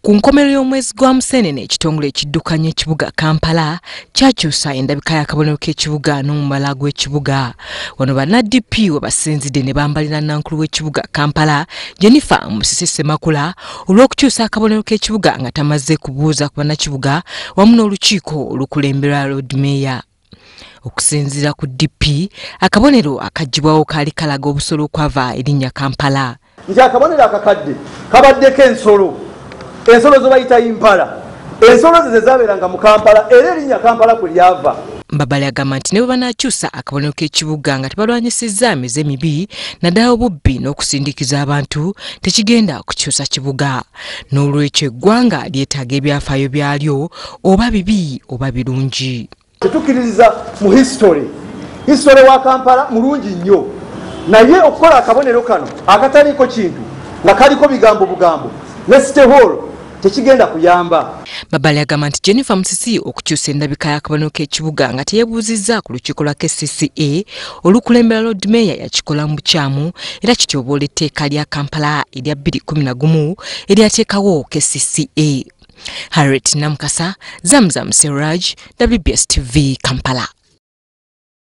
Ku nkomerero y'omwezi gwa Museenene ekitongole ekiddukanya ekibuga Kampala kyakyusa endabika y'akabonero k'ekibuga n'omumala gw'ekibuga. Wano banna-DP we basinzidde ne bambalira nankulu w'ekibuga Kampala Jennifer Musisi Ssemakula olw'okukyusa akabonero k'ekibuga nga tamaze kubuuza ku bannakibuga wamu n'olukiiko olukulemberwa Lord Mayor. Okusinziira ku DP, akabonero akaggyibwawo kaali kalaga obusolo okwava erinnya Kampala. Nti akabonero akakadde kabaddeko ensolo ze bayita impala. Ensolo ze zabeeranga mu Kampala era erinnya Kampala kwe lyava. Mbabali agamba nti ne bwe banaakyusa akabonero k'ekibuga nga tebalwanyisizza emize mibi naddala obubbi n'okusindikiza abantu tekigenda kukyusa kibuga. N'olwekyo eggwanga lyetaaga ebyafaayo byalyo oba bibi oba birungi. Tetukkiririza mu history wa Kampala mulungi nnyo, naye okukola akabonero kano akataliiko kintu nga kaliko bigambo bugambo ne City Hall tekigenda kuyamba. Mbabali agamba nti Jennifer Musisi okukyusa endabika y'akabonero k'ekibuga nga teyeebuuzizza ku lukiiko lwa KCCA olukulembera Lord Mayor yakikola mu bukyamu era kityoboola etteeka lya Kampala erya 2011 eryateekawo KCCA. Harriet Namkasa, Zamzam Seraj, WBS TV, Kampala.